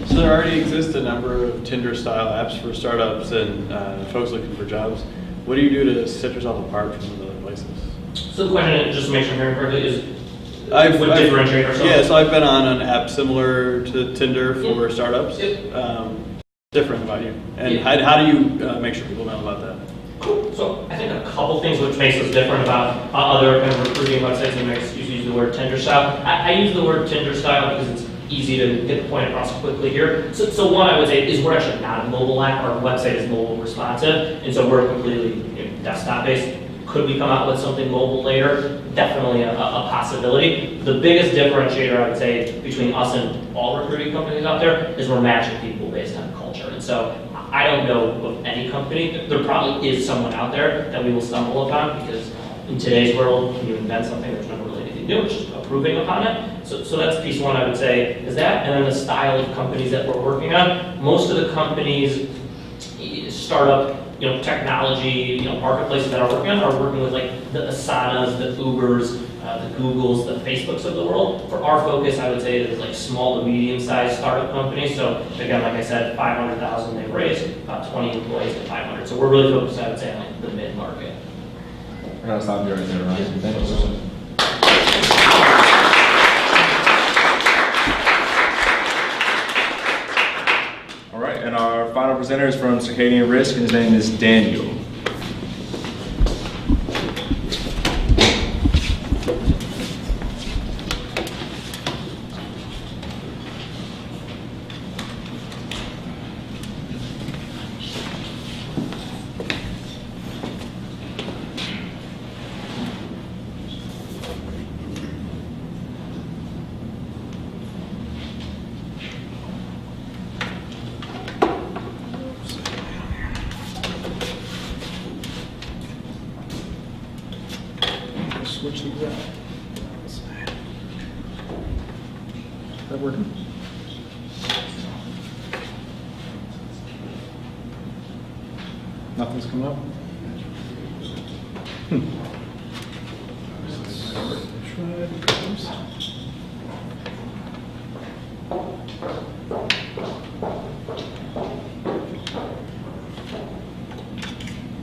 So there already exist a number of Tinder-style apps for startups and folks looking for jobs. What do you do to set yourself apart from some other places? So the question, just to make sure I'm hearing correctly, is would differentiate ourselves? Yeah, so I've been on an app similar to Tinder for startups. Different about you. And how do you make sure people know about that? Cool. So I think a couple things which makes us different about other kind of recruiting websites, and makes you use the word Tinder style. I use the word Tinder style because it's easy to get the point across quickly here. So one I would say is we're actually not a mobile app. Our website is mobile responsive, and so we're completely desktop based. Could we come out with something mobile later? Definitely a possibility. The biggest differentiator I would say between us and all recruiting companies out there is we're matching people based on culture. And so I don't know of any company, there probably is someone out there that we will stumble upon, because in today's world, when you invent something, there's never really anything new, it's just improving upon it. So that's piece one I would say is that, and then the style of companies that we're working on. Most of the companies, startup, technology, marketplaces that are working on are working with like the Asanas, the Ubers, the Googles, the Facebooks of the world. For our focus, I would say, is like small to medium-sized startup companies. So again, like I said, 500,000 they've raised, about 20 employees at 500. So we're really focused, I would say, on like the mid-market. I gotta stop you right there, Ryan. Thank you so much. All right, and our final presenter is from Circadian Risk, and his name is Daniel. Switch these out. Is that working? Nothing's coming up?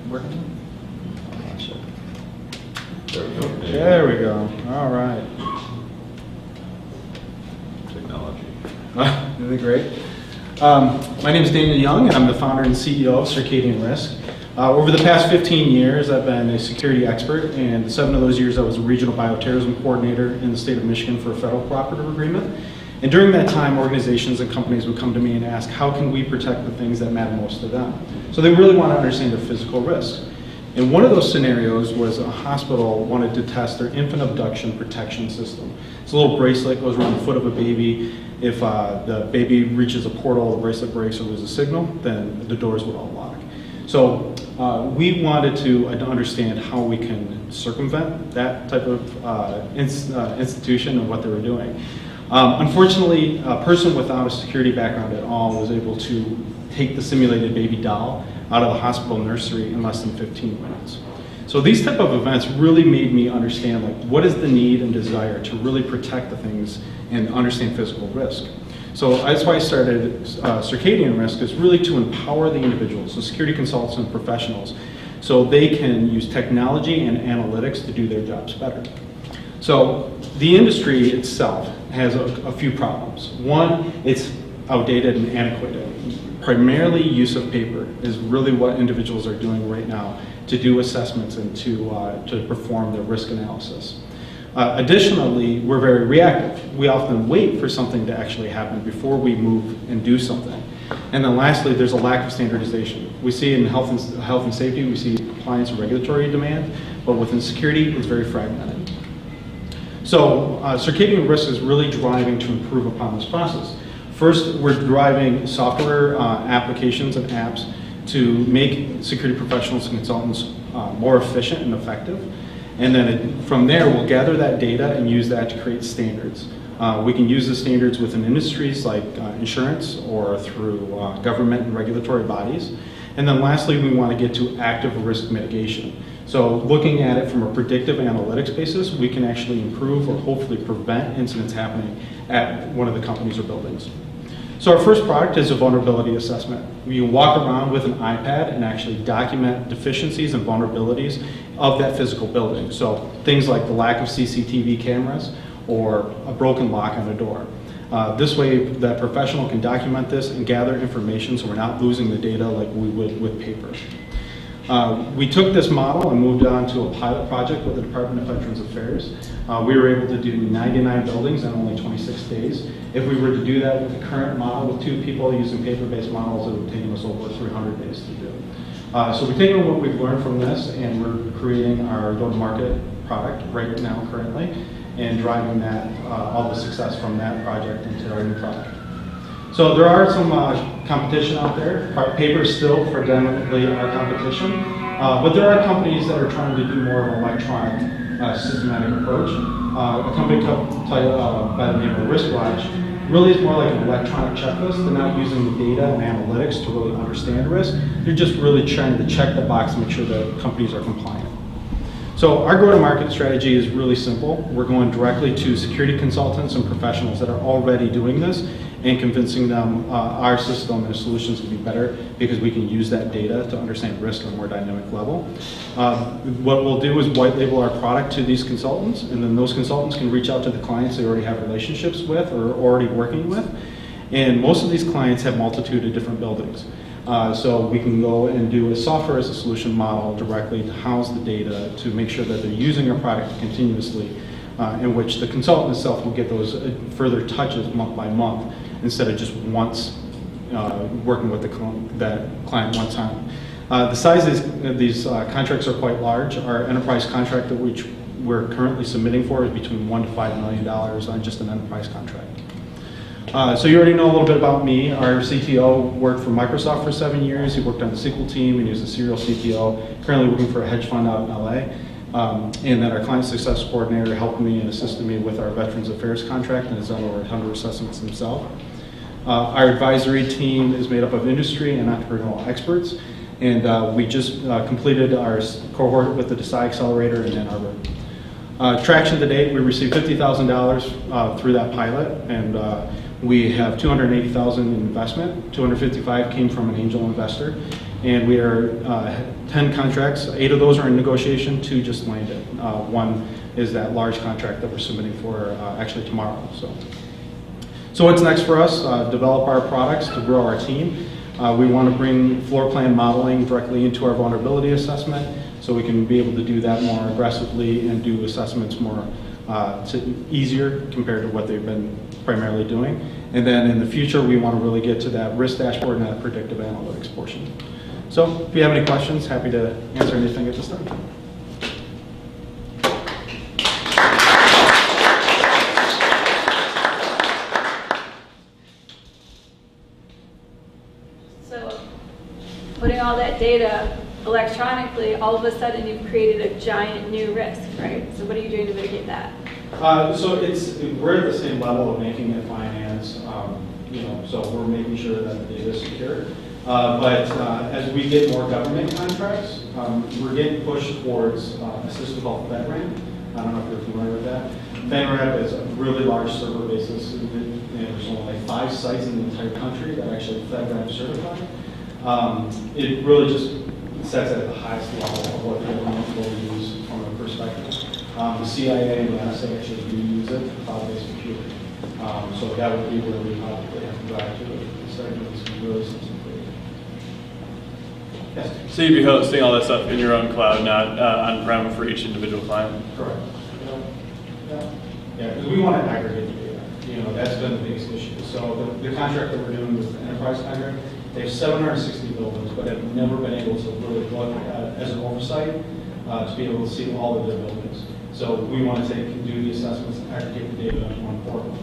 Working? There we go. All right. Technology. Really great. My name is Daniel Young, and I'm the founder and CEO of Circadian Risk. Over the past 15 years, I've been a security expert, and 7 of those years I was a regional bioterrorism coordinator in the state of Michigan for a federal cooperative agreement. And during that time, organizations and companies would come to me and ask, how can we protect the things that matter most to them? So they really want to understand their physical risk. And one of those scenarios was a hospital wanted to test their infant abduction protection system. It's a little bracelet, goes around the foot of a baby. If the baby reaches a portal, the bracelet breaks or loses a signal, then the doors would all lock. So we wanted to understand how we can circumvent that type of institution and what they were doing. Unfortunately, a person without a security background at all was able to take the simulated baby doll out of the hospital nursery in less than 15 minutes. So these type of events really made me understand, like, what is the need and desire to really protect the things and understand physical risk. So that's why I started Circadian Risk, is really to empower the individuals, the security consultants and professionals, so they can use technology and analytics to do their jobs better. So the industry itself has a few problems. One, it's outdated and antiquated. Primarily use of paper is really what individuals are doing right now to do assessments and to perform their risk analysis. Additionally, we're very reactive. We often wait for something to actually happen before we move and do something. And then lastly, there's a lack of standardization. We see in health and safety, we see compliance and regulatory demand, but within security, it's very fragmented. So Circadian Risk is really driving to improve upon this process. First, we're driving software applications and apps to make security professionals and consultants more efficient and effective. And then from there, we'll gather that data and use that to create standards. We can use the standards within industries like insurance or through government and regulatory bodies. And then lastly, we want to get to active risk mitigation. So looking at it from a predictive analytics basis, we can actually improve or hopefully prevent incidents happening at one of the companies or buildings. So our first product is a vulnerability assessment. You can walk around with an iPad and actually document deficiencies and vulnerabilities of that physical building. So things like the lack of CCTV cameras or a broken lock on a door. This way, that professional can document this and gather information so we're not losing the data like we would with paper. We took this model and moved on to a pilot project with the Department of Veterans Affairs. We were able to do 99 buildings in only 26 days. If we were to do that with the current model with 2 people using paper-based models, it would take us over 300 days to do. So we're taking what we've learned from this and we're creating our go-to-market product right now currently and driving that, all the success from that project into our new product. So there are some competition out there. Paper is still predominantly our competition, but there are companies that are trying to do more of an electronic systematic approach. A company by the name of Riskwatch really is more like an electronic checklist. They're not using the data and analytics to really understand risk. They're just really trying to check the box to make sure that companies are compliant. So our go-to-market strategy is really simple. We're going directly to security consultants and professionals that are already doing this and convincing them our system and solutions will be better because we can use that data to understand risk on a more dynamic level. What we'll do is white label our product to these consultants, and then those consultants can reach out to the clients they already have relationships with or already working with. And most of these clients have multitude of different buildings. So we can go and do a software as a solution model directly to house the data to make sure that they're using our product continuously, in which the consultant itself will get those further touches month by month instead of just once working with that client one time. The size of these contracts are quite large. Our enterprise contract that which we're currently submitting for is between $1 to $5 million on just an enterprise contract. So you already know a little bit about me. Our CTO worked for Microsoft for 7 years. He worked on the SQL team and he was a serial CTO, currently working for a hedge fund out in LA. And then our client success coordinator helped me and assisted me with our Veterans Affairs contract and has done over 100 assessments himself. Our advisory team is made up of industry and entrepreneurial experts. And we just completed our cohort with the Decide Accelerator in Ann Arbor. Traction to date, we received $50,000 through that pilot, and we have $280,000 in investment. $255,000 came from an angel investor, and we are 10 contracts. 8 of those are in negotiation. 2 just landed. One is that large contract that we're submitting for actually tomorrow. So what's next for us? Develop our products to grow our team. We want to bring floor plan modeling directly into our vulnerability assessment, so we can be able to do that more aggressively and do assessments more easier compared to what they've been primarily doing. And then in the future, we want to really get to that risk dashboard and that predictive analytics portion. So if you have any questions, happy to answer anything at this time. So putting all that data electronically, all of a sudden you've created a giant new risk, right? So what are you doing to mitigate that? So we're at the same level of making it finance, so we're making sure that the data is secure. But as we get more government contracts, we're getting pushed towards a system called FedRAMP. I don't know if you're familiar with that. FedRAMP is a really large server basis. There's only like 5 sites in the entire country that actually FedRAMP certify. It really just sets at the highest level of what the government will use from a perspective. The CIA and the NSA actually do use it for cloud-based computing. So that would be where we probably have to drive to instead of doing some really simple. Yes? So you'd be hosting all that stuff in your own cloud, not on-prem for each individual client? Correct. Yeah, because we want to aggregate the data. That's been the biggest issue. So the contract that we're doing with the enterprise contract, they have 760 buildings, but have never been able to really look at as an oversight to be able to see all of their buildings. So we want to do the assessments and aggregate the data into one portal.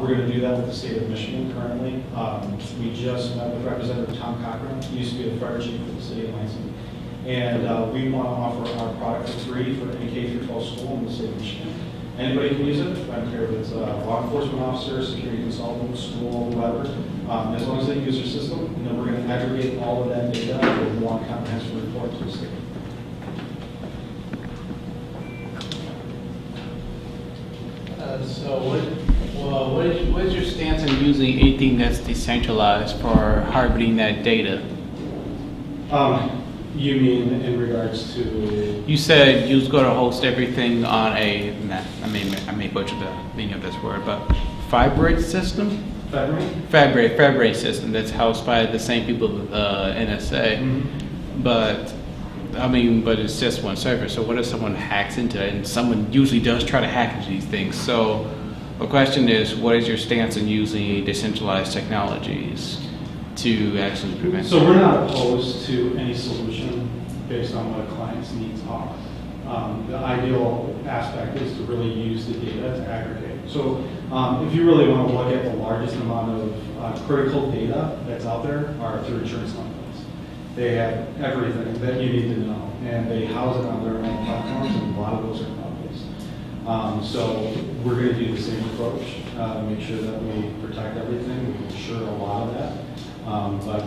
We're going to do that with the state of Michigan currently. We just met with Representative Tom Cochran. He used to be the fire chief for the city of Lansing. And we want to offer our product for free for any K-12 school in the state of Michigan. Anybody can use it. I don't care if it's a law enforcement officer, security consultant, school, whoever. As long as they use their system, and then we're going to aggregate all of that data with one comprehensive report to the state. So what is your stance on using anything that's decentralized for harboring that data? You mean in regards to? You said you was going to host everything on I may butcher the meaning of this word, but Fabric system? Fabric system that's housed by the same people with NSA. Mm-hmm. But it's just one server. So what if someone hacks into it? And someone usually does try to hack into these things. So the question is, what is your stance on using decentralized technologies to actually prevent? So we're not opposed to any solution based on what a client's needs are. The ideal aspect is to really use the data to aggregate. So if you really want to look at the largest amount of critical data that's out there are through insurance companies. They have everything that you need to know, and they house it on their own platforms, and a lot of those are cloud-based. So we're going to do the same approach, make sure that we protect everything, we insure a lot of that. But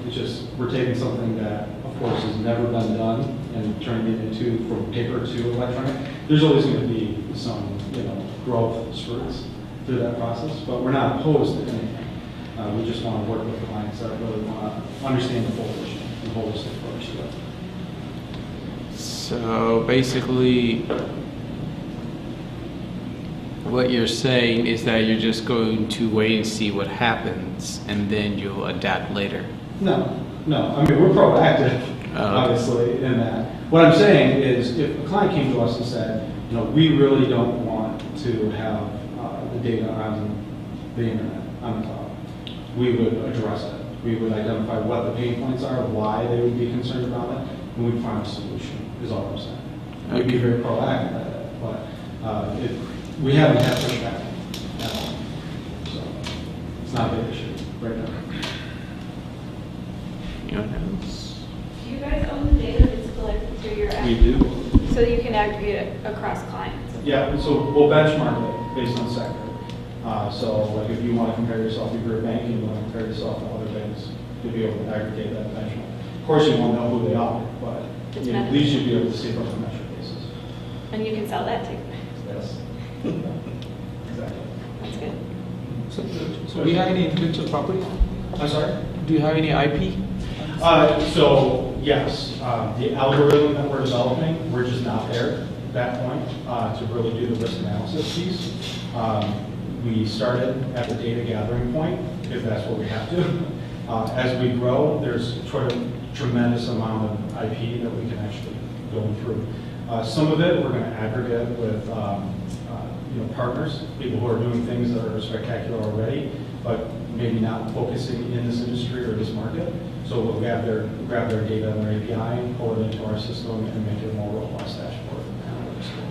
it's just, we're taking something that, of course, has never been done and turning it into from paper to electronic, there's always going to be some growth spurts through that process, but we're not opposed to anything. We just want to work with clients that really want to understand the full vision and holistic approach to it. So basically, what you're saying is that you're just going to wait and see what happens, and then you'll adapt later. No. I mean, we're proactive, obviously, in that. What I'm saying is, if a client came to us and said, we really don't want to have the data on the internet, on the cloud, we would address it. We would identify what the pain points are, why they would be concerned about it, and we'd find a solution, is all I'm saying. We'd be very proactive at it, but we haven't had pushback at all. So it's not a big issue right now. Anyone else? Do you guys own the data that's collected through your app? We do. So you can aggregate it across clients? Yeah, so we'll benchmark it based on sector. So like if you want to compare yourself, if you're a bank and you want to compare yourself to other banks, you'll be able to aggregate that benchmark. Of course, you won't know who they are, but at least you'll be able to see it on a metric basis. And you can sell that too? Yes. Exactly. That's good. So do you have any intellectual property? I'm sorry? Do you have any IP? So yes, the algorithm that we're developing, we're just not there at that point to really do the risk analysis piece. We started at the data gathering point because that's what we have to. As we grow, there's a tremendous amount of IP that we can actually go through. Some of it we're going to aggregate with partners, people who are doing things that are spectacular already, but maybe not focusing in this industry or this market. So we'll grab their data and their API, pull it into our system, and make it a more robust dashboard and analytics tool.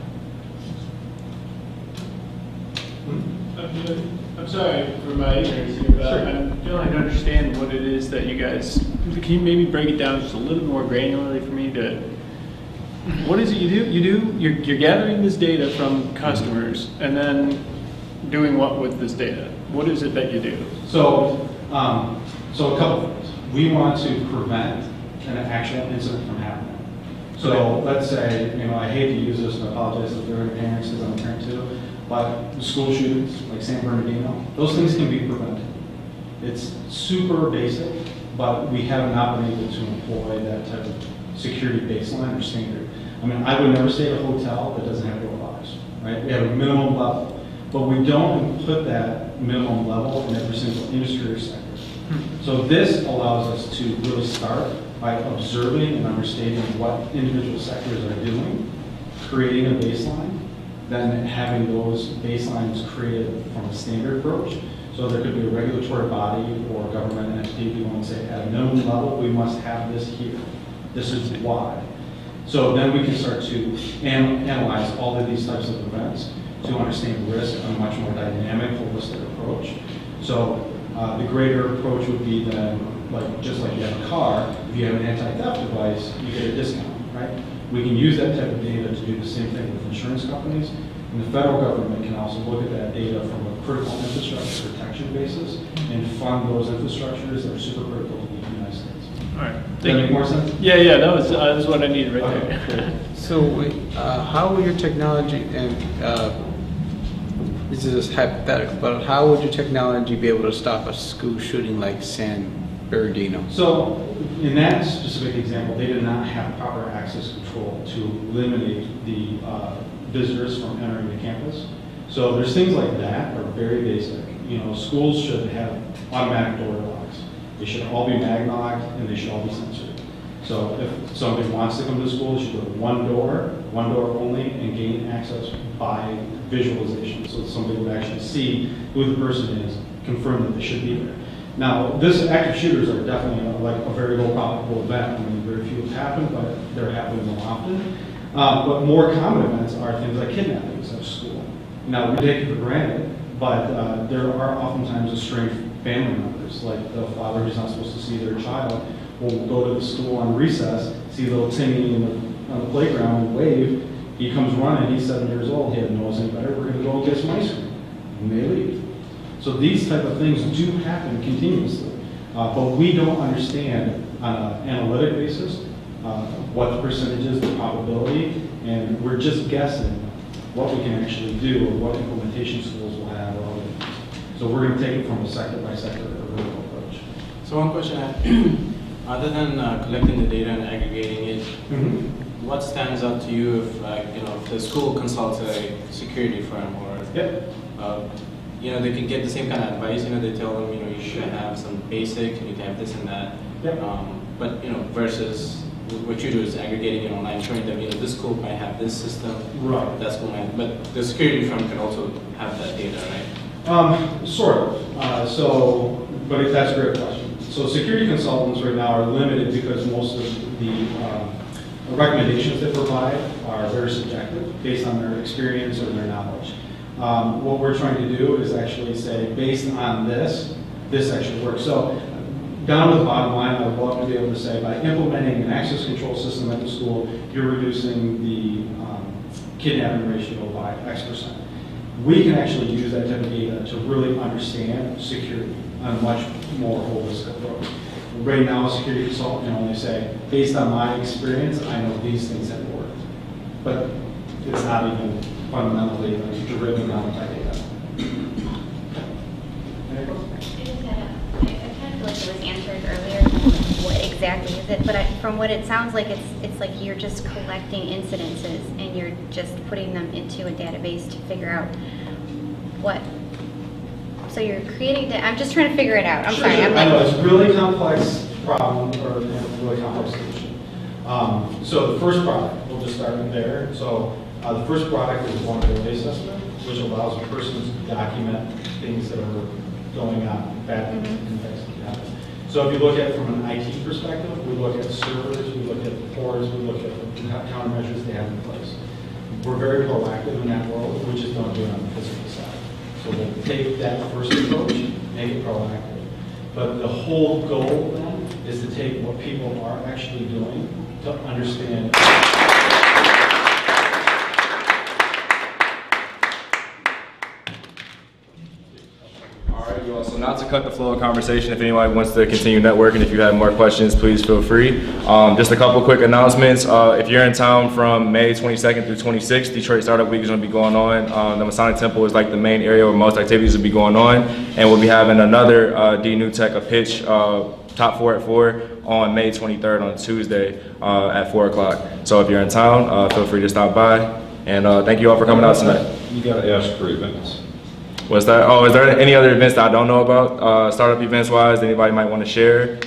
I'm sorry for my ignorance here, but I'm failing to understand what it is that you guys, can you maybe break it down just a little more granularly for me what is it you do? You're gathering this data from customers and then doing what with this data? What is it that you do? So a couple things. We want to prevent an actual incident from happening. So let's say, I hate to use this and I apologize if there are any parents because I'm a parent too, but school shootings like San Bernardino, those things can be prevented. It's super basic, but we have not been able to employ that type of security baseline or standard. I mean, I would never stay at a hotel that doesn't have door locks, right? We have a minimum level, but we don't put that minimum level in every single industry or sector. So this allows us to really start by observing and understanding what individual sectors are doing, creating a baseline, then having those baselines created from a standard approach. So there could be a regulatory body or a government entity who want to say, at a minimum level, we must have this here. This is why. So then we can start to analyze all of these types of events to understand risk on a much more dynamic, holistic approach. So the greater approach would be then, just like you have a car, if you have an anti-theft device, you get a discount, right? We can use that type of data to do the same thing with insurance companies. And the federal government can also look at that data from a critical infrastructure protection basis and fund those infrastructures that are super critical to the United States. All right. Does that make more sense? Yeah, that was what I needed right there. So how will your technology, and this is just hypothetical, but how would your technology be able to stop a school shooting like San Bernardino? So in that specific example, they did not have proper access control to eliminate the visitors from entering the campus. So there's things like that are very basic. Schools should have automatic door locks. They should all be maglocked and they should all be censored. So if somebody wants to come to school, they should go to one door only, and gain access by visualization. So that somebody would actually see who the person is, confirm that they should be there. Now, active shooters are definitely a very low probable event. I mean, very few have happened, but they're happening more often. But more common events are things like kidnappings at school. Now, we take it for granted, but there are oftentimes estranged family members, like the father who's not supposed to see their child will go to the school on recess, see little Timmy on the playground and wave. He comes running, he's 7 years old, he doesn't know any better, we're going to go get some ice cream. And they leave. So these type of things do happen continuously, but we don't understand on an analytic basis what the percentage is, the probability, and we're just guessing what we can actually do or what implementation schools will have. So we're going to take it from a sector by sector or vertical approach. So one question, other than collecting the data and aggregating it, what stands out to you if if the school consults a security firm or they can get the same kind of advice. They tell them you should have some basic, you need to have this and that. But versus what you do is aggregating it online, showing them this school might have this system, right? That school might, but the security firm can also have that data, right? Sort of. But that's a great question. So security consultants right now are limited because most of the recommendations they provide are very subjective based on their experience or their knowledge. What we're trying to do is actually say, based on this actually works. So down to the bottom line, I would love to be able to say, by implementing an access control system at the school, you're reducing the kidnapping ratio by X%. We can actually use that type of data to really understand security on a much more holistic approach. Right now, a security consultant can only say, based on my experience, I know these things have worked. But it's not even fundamentally driven out by data. I kind of feel like it was answered earlier, what exactly is it, but from what it sounds like, it's like you're just collecting incidences and you're just putting them into a database to figure out what. So you're creating, I'm just trying to figure it out. I'm sorry. I know, it's a really complex problem or a really complex solution. So the first product, we'll just start there. So the first product is a vulnerability assessment, which allows a person to document things that are going on, bad things that happen. So if you look at it from an IT perspective, we look at servers, we look at ports, we look at the countermeasures they have in place. We're very proactive in that world, we just don't do it on the physical side. So we'll take that first approach, make it proactive. But the whole goal then is to take what people are actually doing to understand. So not to cut the flow of conversation, if anybody wants to continue networking, if you have more questions, please feel free. Just a couple quick announcements. If you're in town from May 22nd through 26th, Detroit Startup Week is going to be going on. The Masonic Temple is like the main area where most activities will be going on. And we'll be having another DNewTech, a pitch, top 4 at 4 on May 23rd on Tuesday at 4 o'clock. So if you're in town, feel free to stop by. And thank you all for coming out tonight. You got to ask for events. What's that? Oh, is there any other events that I don't know about? Startup events wise, anybody might want to share?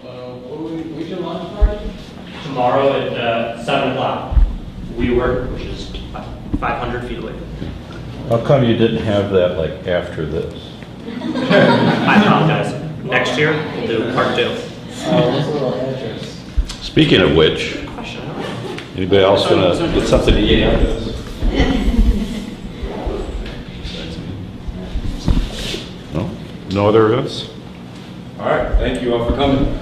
We can launch party? Tomorrow at 7 o'clock. WeWork, which is 500 feet away. How come you didn't have that like after this? I apologize. Next year, we'll do part 2. What's the little address? Speaking of which, anybody else gonna get something to eat out of this? No? No other events? All right, thank you all for coming.